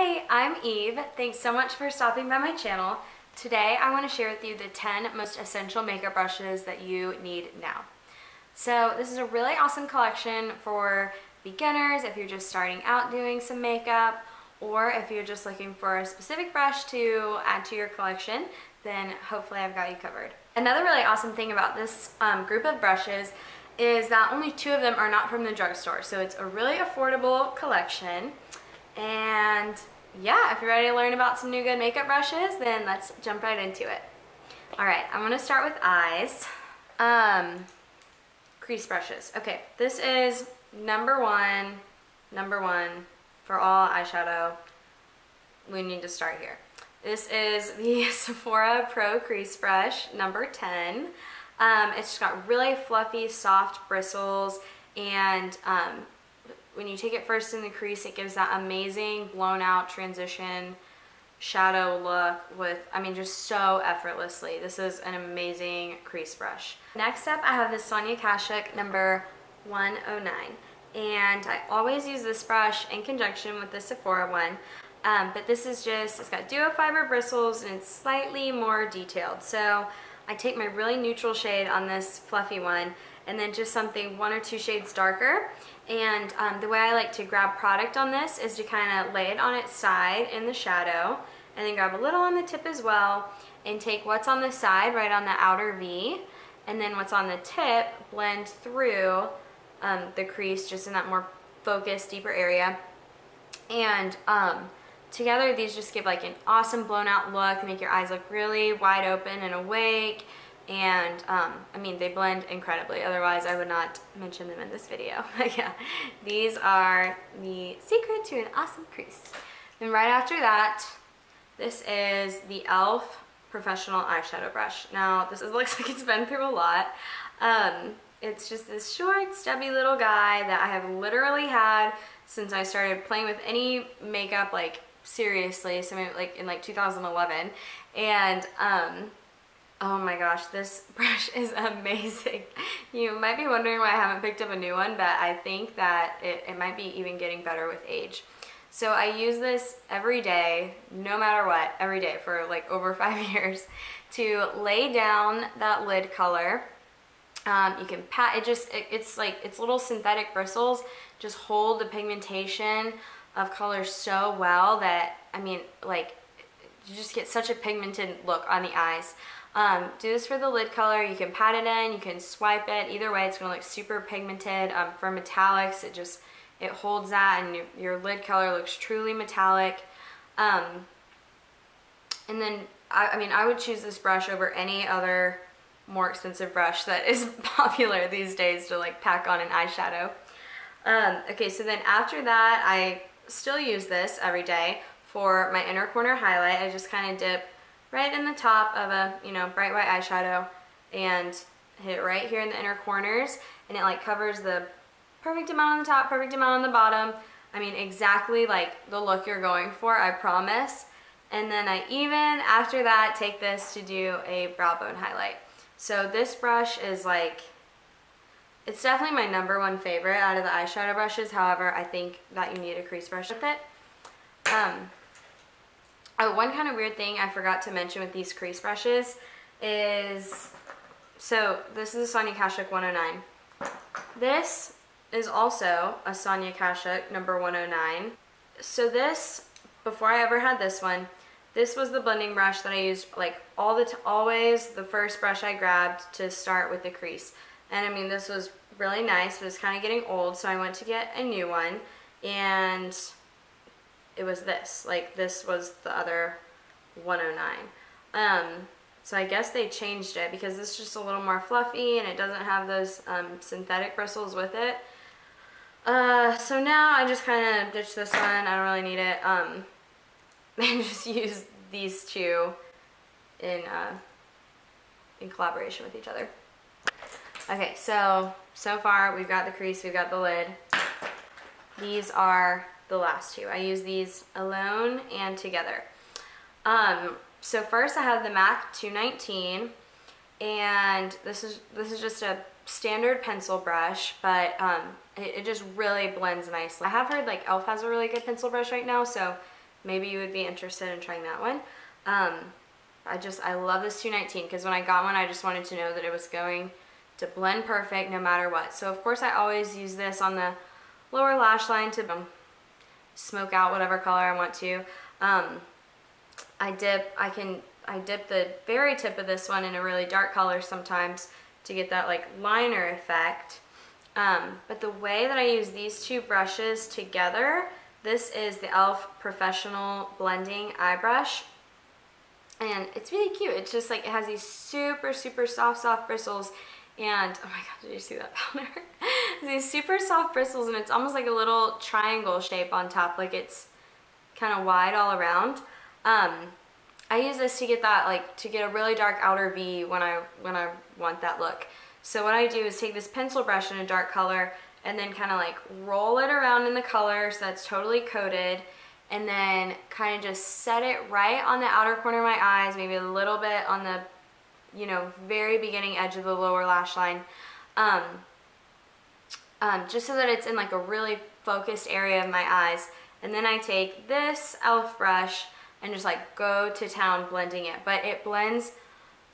Hey, I'm Eve. Thanks so much for stopping by my channel. Today I want to share with you the 10 most essential makeup brushes that you need now. So this is a really awesome collection for beginners if you're just starting out doing some makeup, or if you're just looking for a specific brush to add to your collection, then hopefully I've got you covered. Another really awesome thing about this group of brushes is that only 2 of them are not from the drugstore, so it's a really affordable collection. And yeah, if you're ready to learn about some new good makeup brushes, then let's jump right into it. Alright, I'm going to start with eyes. Crease brushes. Okay, this is number one for all eyeshadow. We need to start here. This is the Sephora Pro Crease Brush, number 10. It's just got really fluffy, soft bristles, and when you take it first in the crease, it gives that amazing blown out transition shadow look with, I mean, just so effortlessly. This is an amazing crease brush. Next up, I have the Sonia Kashuk number 109. And I always use this brush in conjunction with the Sephora one. But this is just, it's got duo fiber bristles and it's slightly more detailed. So I take my really neutral shade on this fluffy one and then just something 1 or 2 shades darker. And the way I like to grab product on this is to kind of lay it on its side in the shadow and then grab a little on the tip as well and take what's on the side right on the outer V, and then what's on the tip blend through the crease just in that more focused, deeper area. And together these just give like an awesome blown out look, make your eyes look really wide open and awake. And I mean, they blend incredibly, otherwise I would not mention them in this video. Yeah, these are the secret to an awesome crease. Then right after that, this is the e.l.f. Professional Eyeshadow Brush. Now this looks like it's been through a lot. It's just this short, stubby little guy that I have literally had since I started playing with any makeup, like seriously, so maybe like in like 2011. And oh my gosh, this brush is amazing. You might be wondering why I haven't picked up a new one, but I think that it might be even getting better with age. So I use this every day, no matter what, every day for like over 5 years to lay down that lid color. You can pat it, it's like its little synthetic bristles just hold the pigmentation of color so well that, I mean, like, you just get such a pigmented look on the eyes. Do this for the lid color. You can pat it in, you can swipe it. Either way, it's gonna look super pigmented. For metallics, it holds that, and your lid color looks truly metallic. And then, I mean, I would choose this brush over any other more expensive brush that is popular these days to like pack on an eyeshadow. Okay, so then after that, I still use this every day for my inner corner highlight. I just kind of dip right in the top of a, you know, bright white eyeshadow and hit it right here in the inner corners, and it like covers the perfect amount on the top, perfect amount on the bottom. I mean, exactly like the look you're going for, I promise. And then I even, after that, take this to do a brow bone highlight. So this brush is like, it's definitely my number 1 favorite out of the eyeshadow brushes. However, I think that you need a crease brush with it. Oh, one kind of weird thing I forgot to mention with these crease brushes is, so this is a Sonia Kashuk 109. This is also a Sonia Kashuk number 109. So this, before I ever had this one, this was the blending brush that I used like always the first brush I grabbed to start with the crease. And I mean, this was really nice, but it's kind of getting old, so I went to get a new one, and it was this. Like, this was the other 109. So I guess they changed it because this is just a little more fluffy and it doesn't have those synthetic bristles with it. So now I just kind of ditched this one. I don't really need it. And just use these 2 in collaboration with each other. Okay, so far we've got the crease, we've got the lid. These are the last 2. I use these alone and together. So first I have the MAC 219, and this is just a standard pencil brush, but it just really blends nicely. I have heard like e.l.f. has a really good pencil brush right now, so maybe you would be interested in trying that one. I love this 219 because when I got one, I just wanted to know that it was going to blend perfect no matter what. So of course I always use this on the lower lash line to smoke out whatever color I want to. I dip the very tip of this one in a really dark color sometimes to get that like liner effect. But the way that I use these two brushes together, this is the e.l.f. Professional Blending Eye Brush. And it's really cute. It's just like, it has these super, super soft bristles. And, oh my god, did you see that powder? These super soft bristles, and it's almost like a little triangle shape on top. Like it's kind of wide all around. I use this to get that, like, to get a really dark outer V when I want that look. So what I do is take this pencil brush in a dark color and then kind of like roll it around in the color so that's totally coated, and then kind of just set it right on the outer corner of my eyes, maybe a little bit on the, you know, very beginning edge of the lower lash line, just so that it's in like a really focused area of my eyes. And then I take this e.l.f. brush and just like go to town blending it. But it blends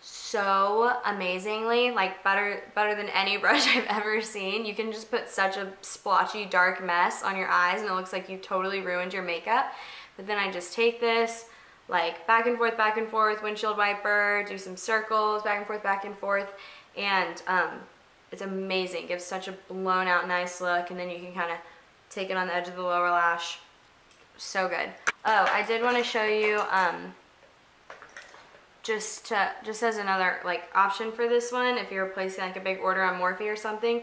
so amazingly, like better than any brush I've ever seen. You can just put such a splotchy dark mess on your eyes and it looks like you totally ruined your makeup. But then I just take this, like back and forth, windshield wiper, do some circles, back and forth, and it's amazing. It gives such a blown out nice look, and then you can kind of take it on the edge of the lower lash. So good. Oh, I did want to show you just as another like option for this one, if you're placing like a big order on Morphe or something,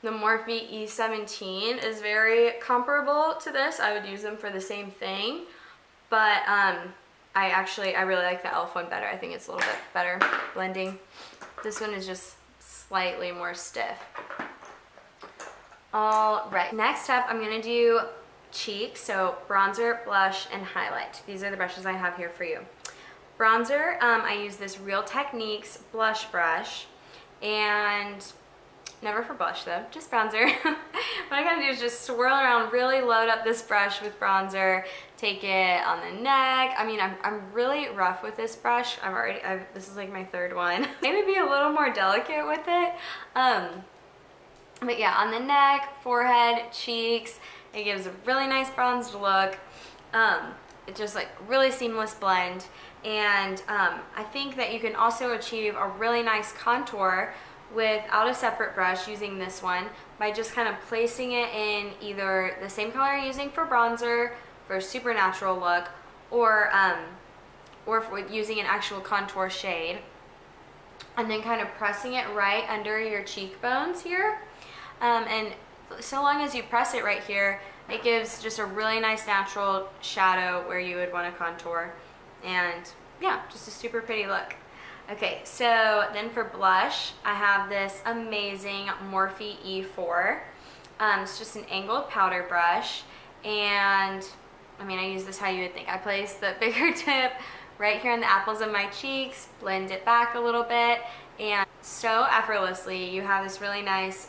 the Morphe E17 is very comparable to this. I would use them for the same thing, but I really like the e.l.f. one better. I think it's a little bit better blending. This one is just slightly more stiff. All right, next up I'm gonna do cheeks, so bronzer, blush, and highlight. These are the brushes I have here for you. Bronzer, I use this Real Techniques blush brush, and never for blush though, just bronzer. What I gotta do is just swirl around, really load up this brush with bronzer, take it on the neck. I mean, I'm really rough with this brush. This is like my third one. Maybe be a little more delicate with it. But yeah, on the neck, forehead, cheeks, it gives a really nice bronzed look. It's just like really seamless blend. And I think that you can also achieve a really nice contour without a separate brush using this one by just kind of placing it in either the same color you're using for bronzer for a super natural look, or using an actual contour shade, and then kind of pressing it right under your cheekbones here. And so long as you press it right here, it gives just a really nice natural shadow where you would want to contour. And yeah, just a super pretty look. Okay, so then for blush, I have this amazing Morphe E4. It's just an angled powder brush, and I mean, I use this how you would think. I place the bigger tip right here in the apples of my cheeks, blend it back a little bit, and so effortlessly you have this really nice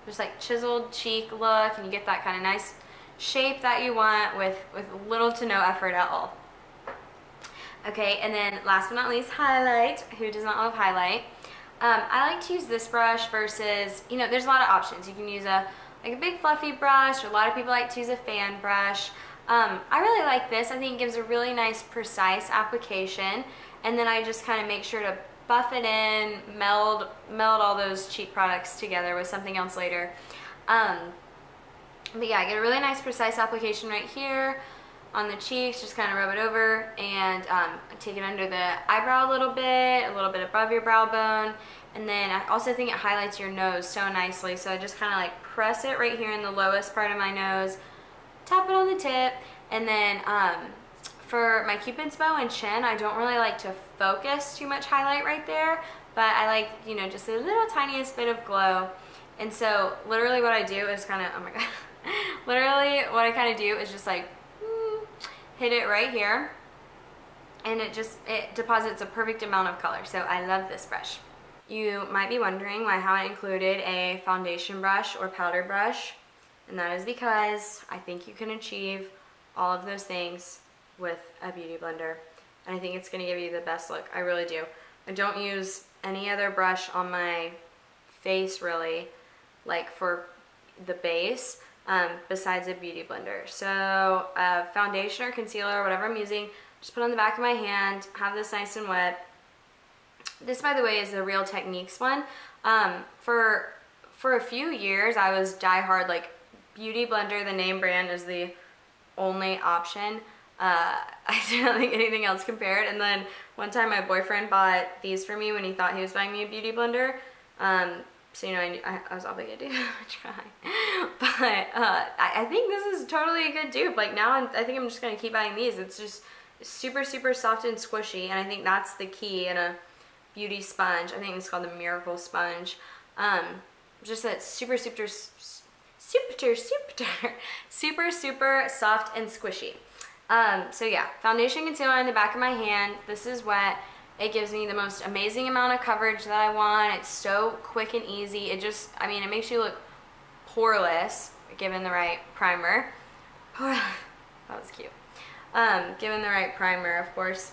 just like chiseled cheek look, and you get that kind of nice shape that you want with little to no effort at all. Okay, and then last but not least, highlight. Who does not love highlight? I like to use this brush versus, you know, there's a lot of options. You can use like a big fluffy brush, or a lot of people like to use a fan brush. I really like this. I think it gives a really nice precise application, and then I just kind of make sure to buff it in, meld all those cheek products together with something else later. But yeah, I get a really nice precise application right here on the cheeks, just kind of rub it over, and take it under the eyebrow a little bit above your brow bone, and then I also think it highlights your nose so nicely, so I just kind of like press it right here in the lowest part of my nose, tap it on the tip, and then for my Cupid's bow and chin, I don't really like to focus too much highlight right there, but I like, you know, just a little tiniest bit of glow. And so literally what I do is kind of, oh my god, literally what I kind of do is just like hit it right here, and it deposits a perfect amount of color. So I love this brush. You might be wondering why I haven't included a foundation brush or powder brush, and that is because I think you can achieve all of those things with a beauty blender. And I think it's gonna give you the best look. I really do. I don't use any other brush on my face really, like for the base, besides a beauty blender. So foundation or concealer, whatever I'm using, just put on the back of my hand, have this nice and wet. This, by the way, is the Real Techniques one. For a few years, I was diehard, like, beauty blender, the name brand is the only option. I didn't think anything else compared. And then one time my boyfriend bought these for me when he thought he was buying me a beauty blender. So, you know, I was obligated to try. But I think this is totally a good dupe. Like, now I think I'm just going to keep buying these. It's just super, super soft and squishy. And I think that's the key in a beauty sponge. I think it's called the Miracle Sponge. Just that super, super, super, super, super soft and squishy. So yeah, foundation, concealer on the back of my hand. This is wet. It gives me the most amazing amount of coverage that I want. It's so quick and easy. It just, I mean, it makes you look poreless, given the right primer. That was cute. Given the right primer, of course.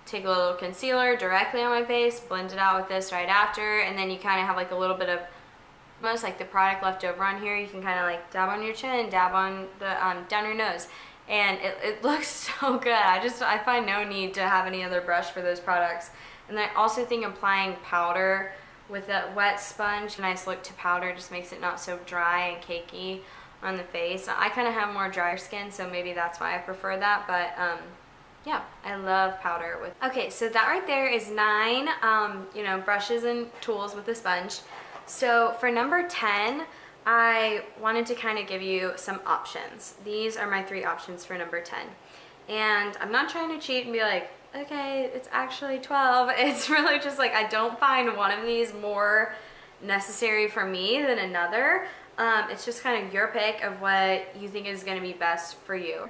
Take a little concealer directly on my face, blend it out with this right after, and then you kind of have like a little bit of almost like the product left over on here. You can kind of like dab on your chin, dab on the down your nose, and it looks so good. I find no need to have any other brush for those products. And I also think applying powder with a wet sponge, a nice look to powder, just makes it not so dry and cakey on the face. I kind of have more drier skin, so maybe that's why I prefer that, but yeah, I love powder with. Okay, so that right there is 9, you know, brushes and tools with a sponge. So for number 10, I wanted to kind of give you some options. These are my 3 options for number 10. And I'm not trying to cheat and be like, okay, it's actually 12. It's really just like, I don't find one of these more necessary for me than another. It's just kind of your pick of what you think is going to be best for you.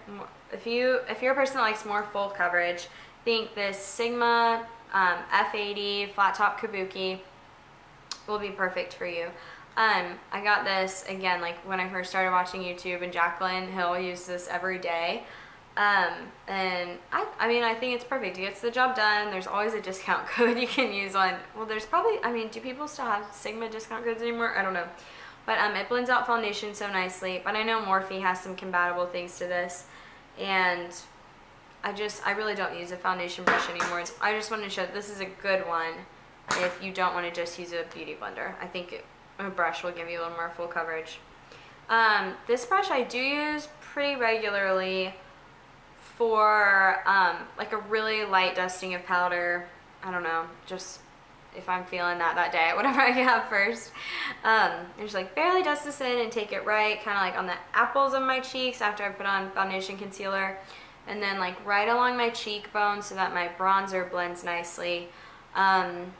If you're a person that likes more full coverage, think this Sigma F80 flat top kabuki will be perfect for you. I got this again, like when I first started watching YouTube, and Jaclyn Hill used this every day. And I mean, I think it's perfect. It gets the job done. There's always a discount code you can use on, well, there's probably, I mean, do people still have Sigma discount codes anymore? I don't know. But it blends out foundation so nicely. But I know Morphe has some compatible things to this. And I really don't use a foundation brush anymore. I just want to show that this is a good one if you don't want to just use a beauty blender. I think a brush will give you a little more full coverage. This brush I do use pretty regularly for like a really light dusting of powder. I don't know, just if I'm feeling that day, whatever I have first. And just like barely dust this in and take it right, kind of like on the apples of my cheeks after I put on foundation concealer. And then like right along my cheekbone so that my bronzer blends nicely. Down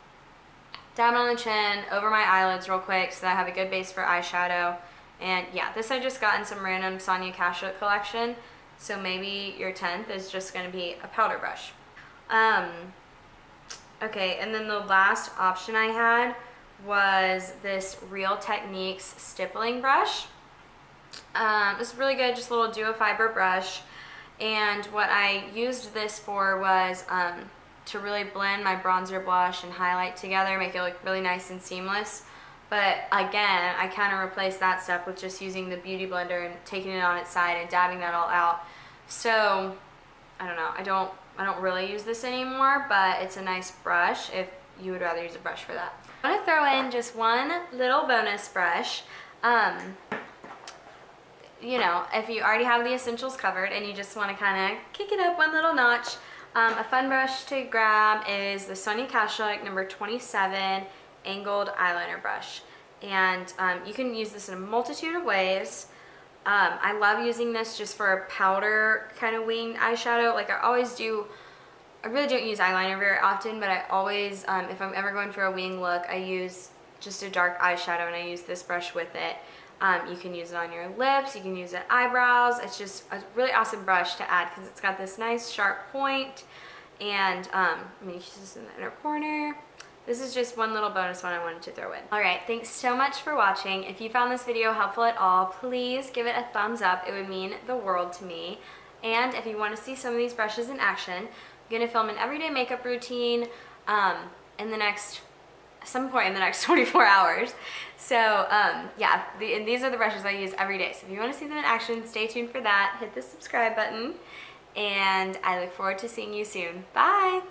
on the chin, over my eyelids real quick so that I have a good base for eyeshadow. And yeah, this I just got in some random Sonia Kashuk collection. So maybe your 10th is just going to be a powder brush. Okay, and then the last option I had was this Real Techniques stippling brush. It's really good, just a little duo fiber brush. And what I used this for was to really blend my bronzer, blush, and highlight together, make it look really nice and seamless. But again, I kind of replaced that step with just using the beauty blender and taking it on its side and dabbing that all out. So, I don't know, I don't really use this anymore, but it's a nice brush if you would rather use a brush for that. I'm gonna throw in just one little bonus brush. You know, if you already have the essentials covered and you just want to kind of kick it up one little notch, a fun brush to grab is the Sonia Kashuk number 27 angled eyeliner brush. And you can use this in a multitude of ways. I love using this just for a powder kind of winged eyeshadow. Like I always do, I really don't use eyeliner very often, but I always, if I'm ever going for a wing look, I use just a dark eyeshadow and I use this brush with it. You can use it on your lips, you can use it eyebrows. It's just a really awesome brush to add because it's got this nice sharp point, and I mean, you can use this in the inner corner. This is just one little bonus one I wanted to throw in. Alright, thanks so much for watching. If you found this video helpful at all, please give it a thumbs up. It would mean the world to me. And if you want to see some of these brushes in action, I'm going to film an everyday makeup routine in the next, some point in the next 24 hours. So yeah, and these are the brushes I use every day. So if you want to see them in action, stay tuned for that. Hit the subscribe button, and I look forward to seeing you soon. Bye!